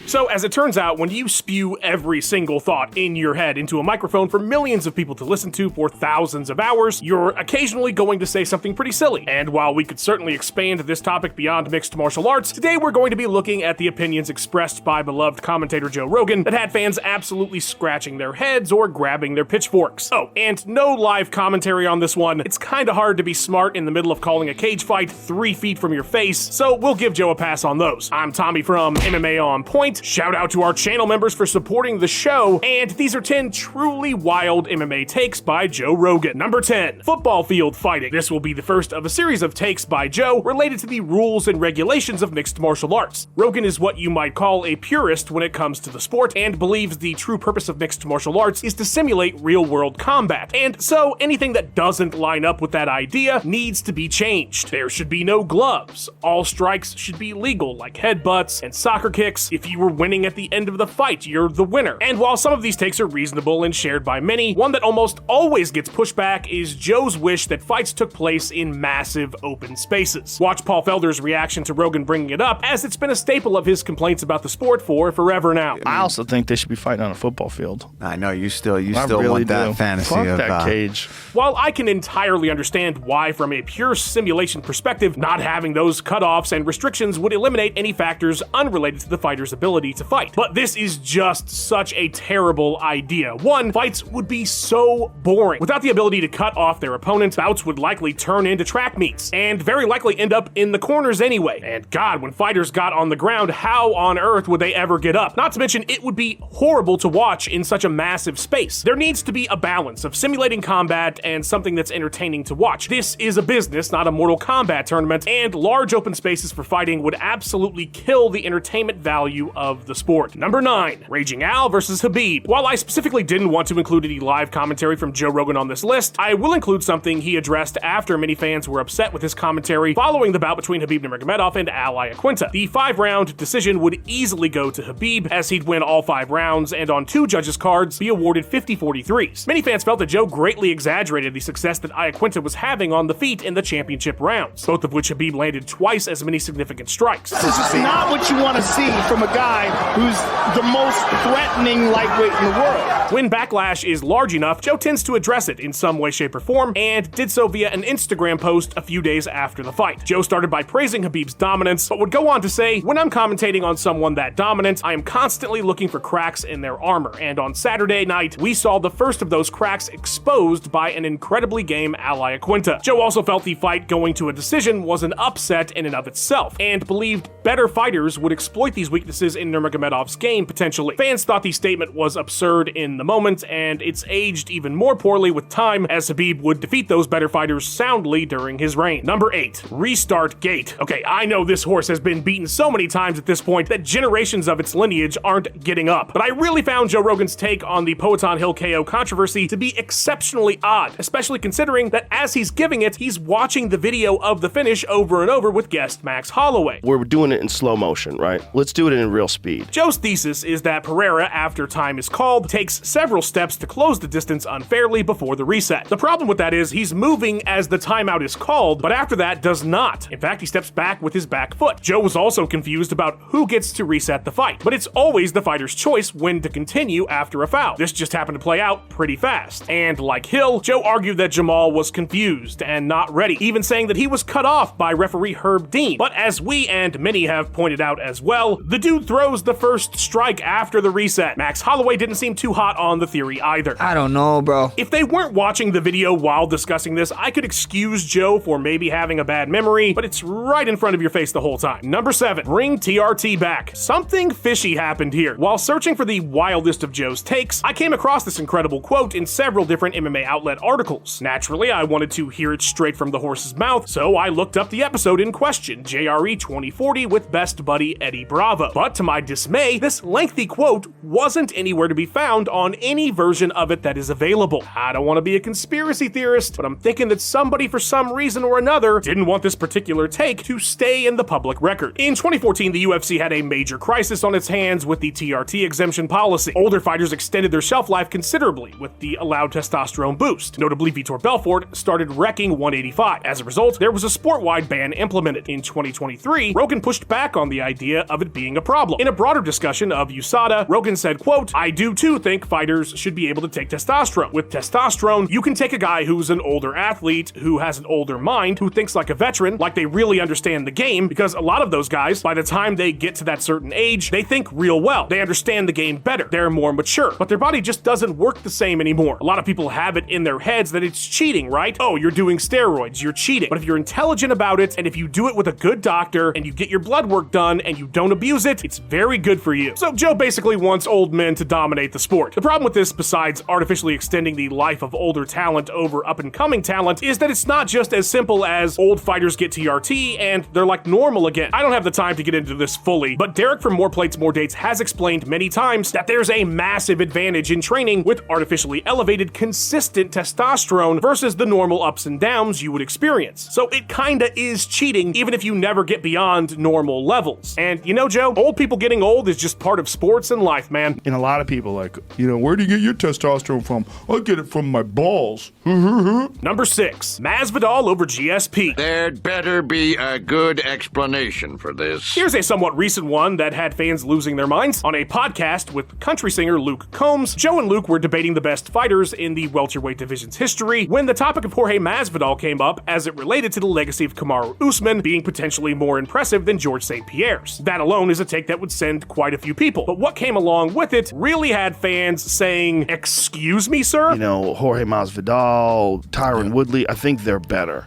So as it turns out, when you spew every single thought in your head into a microphone for millions of people to listen to for thousands of hours, you're occasionally going to say something pretty silly. And while we could certainly expand this topic beyond mixed martial arts, today we're going to be looking at the opinions expressed by beloved commentator Joe Rogan that had fans absolutely scratching their heads or grabbing their pitchforks. Oh, and no live commentary on this one. It's kinda hard to be smart in the middle of calling a cage fight 3 feet from your face, so we'll give Joe a pass on those. I'm Tommy from MMA On Point. Shout out to our channel members for supporting the show, and these are 10 truly wild MMA takes by Joe Rogan. Number 10, football field fighting. This will be the first of a series of takes by Joe related to the rules and regulations of mixed martial arts. Rogan is what you might call a purist when it comes to the sport and believes the true purpose of mixed martial arts is to simulate real-world combat, and so anything that doesn't line up with that idea needs to be changed. There should be no gloves. All strikes should be legal, like headbutts and soccer kicks. If you were winning at the end of the fight, you're the winner. And while some of these takes are reasonable and shared by many, one that almost always gets pushed back is Joe's wish that fights took place in massive open spaces. Watch Paul Felder's reaction to Rogan bringing it up, as it's been a staple of his complaints about the sport for forever now. I also think they should be fighting on a football field. I know you still really want that do. fantasy Fuck of that cage. While I can entirely understand why, from a pure simulation perspective, not having those cutoffs and restrictions would eliminate any factors unrelated to the fighter's ability to fight. But this is just such a terrible idea. One, fights would be so boring. Without the ability to cut off their opponent, bouts would likely turn into track meets, and very likely end up in the corners anyway. And God, when fighters got on the ground, how on earth would they ever get up? Not to mention, it would be horrible to watch in such a massive space. There needs to be a balance of simulating combat and something that's entertaining to watch. This is a business, not a Mortal Kombat tournament, and large open spaces for fighting would absolutely kill the entertainment value of the sport. Number 9, Raging Al versus Khabib. While I specifically didn't want to include any live commentary from Joe Rogan on this list, I will include something he addressed after many fans were upset with his commentary following the bout between Khabib Nurmagomedov and Al Iaquinta. The 5-round decision would easily go to Khabib, as he'd win all 5 rounds and on 2 judges' cards be awarded 50-43s. Many fans felt that Joe greatly exaggerated the success that Iaquinta was having on the feet in the championship rounds, both of which Khabib landed twice as many significant strikes. This is not what you want to see from a guy who's the most threatening lightweight in the world. When backlash is large enough, Joe tends to address it in some way, shape, or form, and did so via an Instagram post a few days after the fight. Joe started by praising Khabib's dominance, but would go on to say, "When I'm commentating on someone that dominant, I am constantly looking for cracks in their armor, and on Saturday night, we saw the first of those cracks exposed by an incredibly game Al Iaquinta." Joe also felt the fight going to a decision was an upset in and of itself, and believed better fighters would exploit these weaknesses in Nurmagomedov's game potentially. Fans thought the statement was absurd in the moment, and it's aged even more poorly with time, as Khabib would defeat those better fighters soundly during his reign. Number 8, Restart Gate. Okay, I know this horse has been beaten so many times at this point that generations of its lineage aren't getting up, but I really found Joe Rogan's take on the Poatan Hill KO controversy to be exceptionally odd, especially considering that as he's giving it, he's watching the video of the finish over and over with guest Max Holloway. We're doing it in slow motion, right? Let's do it in real speed. Joe's thesis is that Pereira, after time is called, takes several steps to close the distance unfairly before the reset. The problem with that is he's moving as the timeout is called, but after that does not. In fact, he steps back with his back foot. Joe was also confused about who gets to reset the fight, but it's always the fighter's choice when to continue after a foul. This just happened to play out pretty fast. And like Hill, Joe argued that Jamal was confused and not ready, even saying that he was cut off by referee Herb Dean. But as we and many have pointed out as well, the dude throws the first strike after the reset. Max Holloway didn't seem too hot on the theory either. I don't know, bro. If they weren't watching the video while discussing this, I could excuse Joe for maybe having a bad memory, but it's right in front of your face the whole time. Number 7, bring TRT back. Something fishy happened here. While searching for the wildest of Joe's takes, I came across this incredible quote in several different MMA outlet articles. Naturally, I wanted to hear it straight from the horse's mouth, so I looked up the episode in question, JRE 2040 with best buddy Eddie Bravo. But to my dismay, this lengthy quote wasn't anywhere to be found on any version of it that is available. I don't want to be a conspiracy theorist, but I'm thinking that somebody for some reason or another didn't want this particular take to stay in the public record. In 2014, the UFC had a major crisis on its hands with the TRT exemption policy. Older fighters extended their shelf life considerably with the allowed testosterone boost. Notably, Vitor Belfort started wrecking 185. As a result, there was a sport-wide ban implemented. In 2023, Rogan pushed back on the idea of it being a problem. In a broader discussion of USADA, Rogan said, quote, "I do too think fighters should be able to take testosterone. With testosterone, you can take a guy who's an older athlete, who has an older mind, who thinks like a veteran, like they really understand the game, because a lot of those guys, by the time they get to that certain age, they think real well. They understand the game better. They're more mature, but their body just doesn't work the same anymore. A lot of people have it in their heads that it's cheating, right? Oh, you're doing steroids, you're cheating. But if you're intelligent about it, and if you do it with a good doctor, and you get your blood work done, and you don't abuse it, it's very good for you." So Joe basically wants old men to dominate the sport. The problem with this, besides artificially extending the life of older talent over up-and-coming talent, is that it's not just as simple as old fighters get TRT and they're like normal again. I don't have the time to get into this fully, but Derek from More Plates, More Dates has explained many times that there's a massive advantage in training with artificially elevated, consistent testosterone versus the normal ups and downs you would experience. So it kinda is cheating, even if you never get beyond normal levels. And you know, Joe, old people getting old is just part of sports and life, man. And a lot of people like, where do you get your testosterone from? I get it from my balls. Number 6, Masvidal over GSP. There'd better be a good explanation for this. Here's a somewhat recent one that had fans losing their minds. On a podcast with country singer Luke Combs, Joe and Luke were debating the best fighters in the welterweight division's history when the topic of Jorge Masvidal came up as it related to the legacy of Kamaru Usman being potentially more impressive than George St. Pierre's. That alone is a take that would send quite a few people, but what came along with it really had fans saying, "Excuse me, sir?" Jorge Masvidal, Tyron Woodley, I think they're better.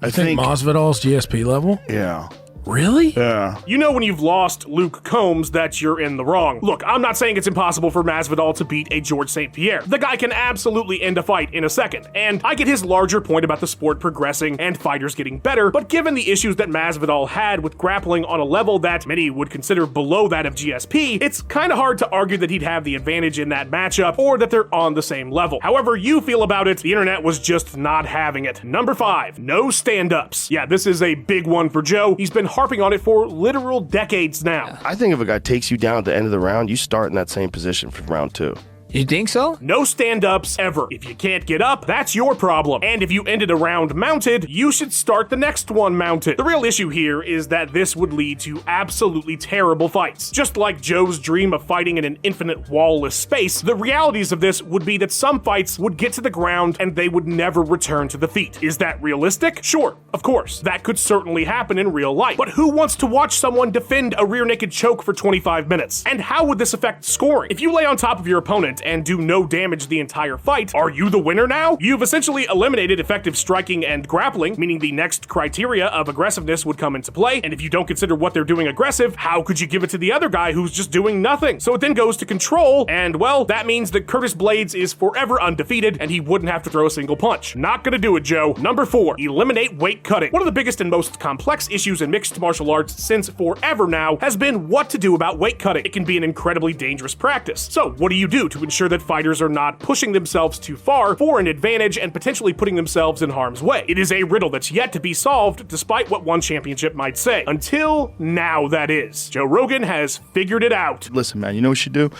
I think Masvidal's GSP level? Yeah. Really? Yeah. You know when you've lost Luke Combs that you're in the wrong. Look, I'm not saying it's impossible for Masvidal to beat a George St. Pierre. The guy can absolutely end a fight in a second, and I get his larger point about the sport progressing and fighters getting better, but given the issues that Masvidal had with grappling on a level that many would consider below that of GSP, it's kinda hard to argue that he'd have the advantage in that matchup or that they're on the same level. However you feel about it, the internet was just not having it. Number 5, no stand-ups. Yeah, this is a big one for Joe. He's been harping on it for literal decades now. I think if a guy takes you down at the end of the round, you start in that same position for round 2. You think so? No stand-ups ever. If you can't get up, that's your problem. And if you ended a round mounted, you should start the next one mounted. The real issue here is that this would lead to absolutely terrible fights. Just like Joe's dream of fighting in an infinite wall-less space, the realities of this would be that some fights would get to the ground and they would never return to the feet. Is that realistic? Sure, of course. That could certainly happen in real life. But who wants to watch someone defend a rear naked choke for 25 minutes? And how would this affect scoring? If you lay on top of your opponent and do no damage the entire fight, are you the winner now? You've essentially eliminated effective striking and grappling, meaning the next criteria of aggressiveness would come into play, and if you don't consider what they're doing aggressive, how could you give it to the other guy who's just doing nothing? So it then goes to control, and well, that means that Curtis Blades is forever undefeated, and he wouldn't have to throw a single punch. Not gonna do it, Joe. Number 4, eliminate weight cutting. One of the biggest and most complex issues in mixed martial arts since forever now has been what to do about weight cutting. It can be an incredibly dangerous practice. So what do you do to ensure that fighters are not pushing themselves too far for an advantage and potentially putting themselves in harm's way? It is a riddle that's yet to be solved, despite what one championship might say. Until now, that is. Joe Rogan has figured it out. Listen, man, you know what you should do?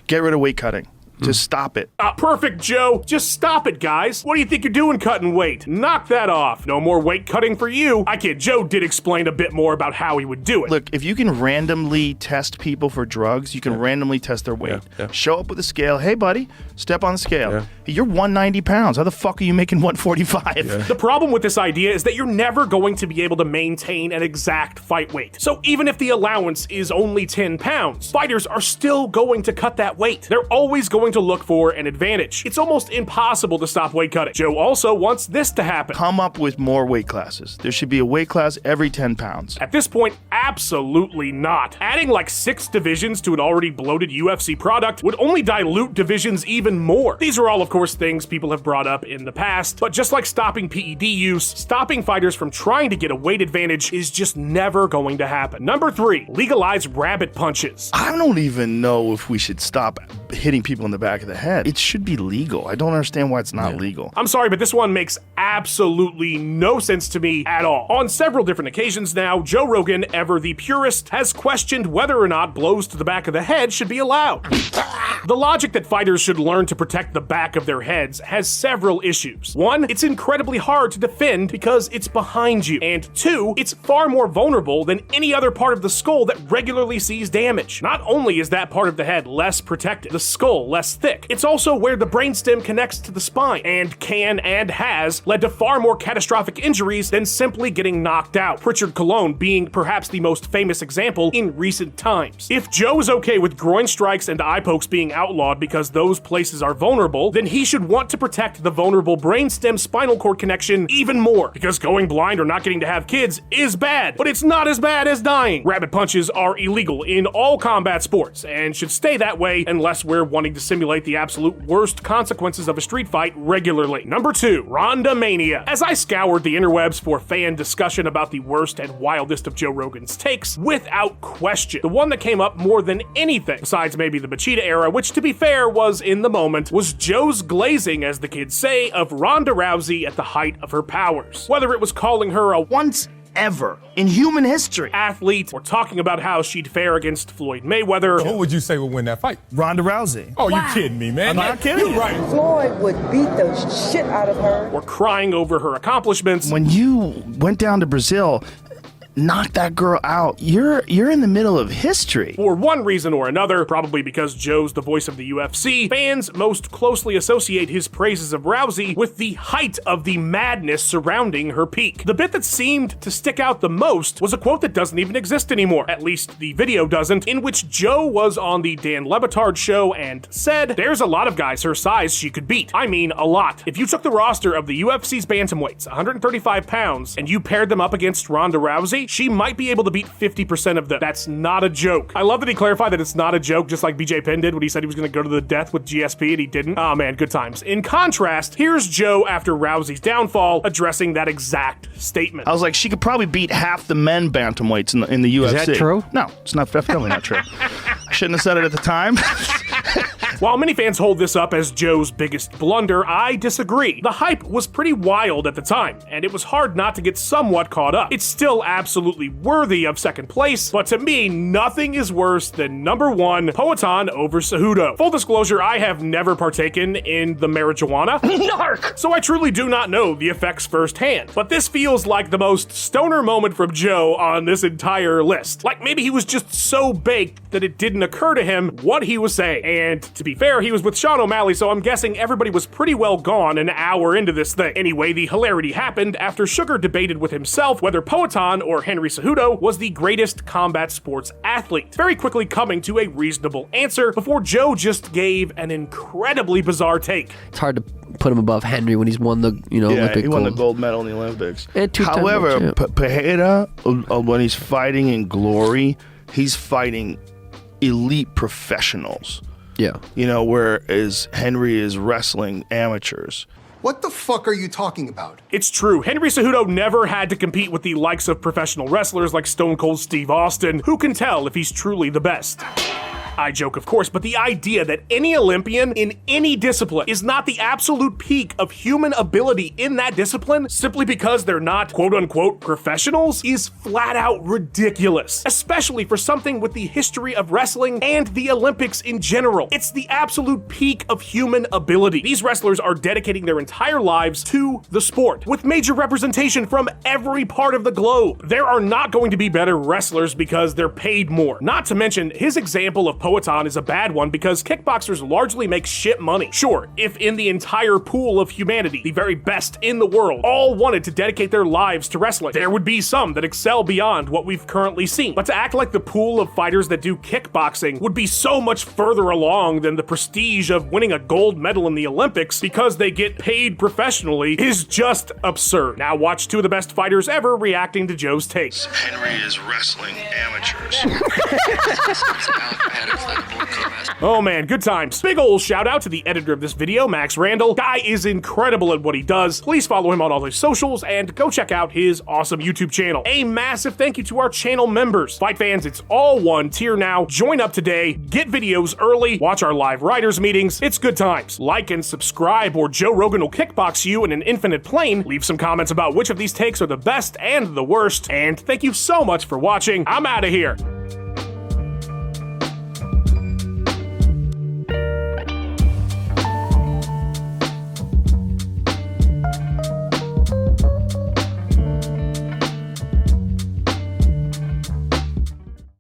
Get rid of weight cutting. Just stop it. Perfect, Joe. Just stop it, guys. What do you think you're doing cutting weight? Knock that off. No more weight cutting for you. I kid, Joe did explain a bit more about how he would do it. Look, if you can randomly test people for drugs, you can randomly test their weight. Show up with a scale. Hey, buddy, step on the scale. Hey, you're 190 pounds. How the fuck are you making 145? The problem with this idea is that you're never going to be able to maintain an exact fight weight. So even if the allowance is only 10 pounds, fighters are still going to cut that weight. They're always going to look for an advantage. It's almost impossible to stop weight cutting. Joe also wants this to happen. Come up with more weight classes. There should be a weight class every 10 pounds. At this point, absolutely not. Adding like 6 divisions to an already bloated UFC product would only dilute divisions even more. These are all, of course, things people have brought up in the past, but just like stopping PED use, stopping fighters from trying to get a weight advantage is just never going to happen. Number 3, legalize rabbit punches. I don't even know if we should stop hitting people in the back of the head. It should be legal. I don't understand why it's not legal. I'm sorry, but this one makes absolutely no sense to me at all. On several different occasions now, Joe Rogan, ever the purist, has questioned whether or not blows to the back of the head should be allowed. The logic that fighters should learn to protect the back of their heads has several issues. One, it's incredibly hard to defend because it's behind you. And two, it's far more vulnerable than any other part of the skull that regularly sees damage. Not only is that part of the head less protected, the skull less thick, it's also where the brainstem connects to the spine, and can and has led to far more catastrophic injuries than simply getting knocked out. Pritchard Colon being perhaps the most famous example in recent times. If Joe is okay with groin strikes and eye pokes being outlawed because those places are vulnerable, then he should want to protect the vulnerable brainstem spinal cord connection even more, because going blind or not getting to have kids is bad, but it's not as bad as dying. Rabbit punches are illegal in all combat sports and should stay that way unless we're wanting to simulate the absolute worst consequences of a street fight regularly. Number 2, Ronda Mania. As I scoured the interwebs for fan discussion about the worst and wildest of Joe Rogan's takes, without question, the one that came up more than anything, besides maybe the Machida era, which to be fair was in the moment, was Joe's glazing, as the kids say, of Ronda Rousey at the height of her powers. Whether it was calling her a Once ever in human history. athlete or talking about how she'd fare against Floyd Mayweather, Who would you say would win that fight? Ronda Rousey. Oh, you kidding me, man? I'm not kidding You're you. right. Floyd would beat the shit out of her. or crying over her accomplishments, When you went down to Brazil, knocked that girl out, you're in the middle of history. for one reason or another, probably because Joe's the voice of the UFC, fans most closely associate his praises of Rousey with the height of the madness surrounding her peak. The bit that seemed to stick out the most was a quote that doesn't even exist anymore, at least the video doesn't, in which Joe was on the Dan Le Batard show and said, "There's a lot of guys her size she could beat. I mean, a lot. If you took the roster of the UFC's bantamweights, 135 pounds, and you paired them up against Ronda Rousey, she might be able to beat 50% of them. That's not a joke." I love that he clarified that it's not a joke, just like BJ Penn did when he said he was going to go to the death with GSP and he didn't. Oh man, good times. In contrast, here's Joe after Rousey's downfall addressing that exact statement. I was like, she could probably beat half the men bantamweights in the UFC. Is that true? No, it's not, definitely not true. I shouldn't have said it at the time. While many fans hold this up as Joe's biggest blunder, I disagree. The hype was pretty wild at the time, and it was hard not to get somewhat caught up. It's still absolutely worthy of second place, but to me, nothing is worse than number 1, Poatan over Cejudo. Full disclosure, I have never partaken in the marijuana, narc, so I truly do not know the effects firsthand. But this feels like the most stoner moment from Joe on this entire list. Like maybe he was just so baked that it didn't occur to him what he was saying. And to be fair, he was with Sean O'Malley, so I'm guessing everybody was pretty well gone an hour into this thing. Anyway, the hilarity happened after Sugar debated with himself whether Poatan or Henry Cejudo was the greatest combat sports athlete, very quickly coming to a reasonable answer before Joe just gave an incredibly bizarre take. It's hard to put him above Henry when he's won the Olympic he won the gold. gold medal in the Olympics. And two-time However, world champ. Pereira, when he's fighting in glory, he's fighting elite professionals. Yeah. Whereas Henry is wrestling amateurs. What the fuck are you talking about? It's true, Henry Cejudo never had to compete with the likes of professional wrestlers like Stone Cold Steve Austin. Who can tell if he's truly the best? I joke, of course, but the idea that any Olympian in any discipline is not the absolute peak of human ability in that discipline simply because they're not quote-unquote professionals is flat out ridiculous, especially for something with the history of wrestling and the Olympics in general. It's the absolute peak of human ability. These wrestlers are dedicating their entire lives to the sport, with major representation from every part of the globe. There are not going to be better wrestlers because they're paid more. Not to mention, his example of Poatan is a bad one because kickboxers largely make shit money. Sure, if in the entire pool of humanity, the very best in the world, all wanted to dedicate their lives to wrestling, there would be some that excel beyond what we've currently seen. But to act like the pool of fighters that do kickboxing would be so much further along than the prestige of winning a gold medal in the Olympics because they get paid professionally is just absurd. Now watch two of the best fighters ever reacting to Joe's takes. Henry is wrestling amateurs. Oh man, good times. Big ol' shout out to the editor of this video, Max Randall. Guy is incredible at what he does. Please follow him on all his socials and go check out his awesome YouTube channel. A massive thank you to our channel members. Fight fans, it's all one tier now. Join up today, get videos early, watch our live writers meetings. It's good times. Like and subscribe or Joe Rogan will kickbox you in an infinite plane. Leave some comments about which of these takes are the best and the worst. And thank you so much for watching. I'm out of here.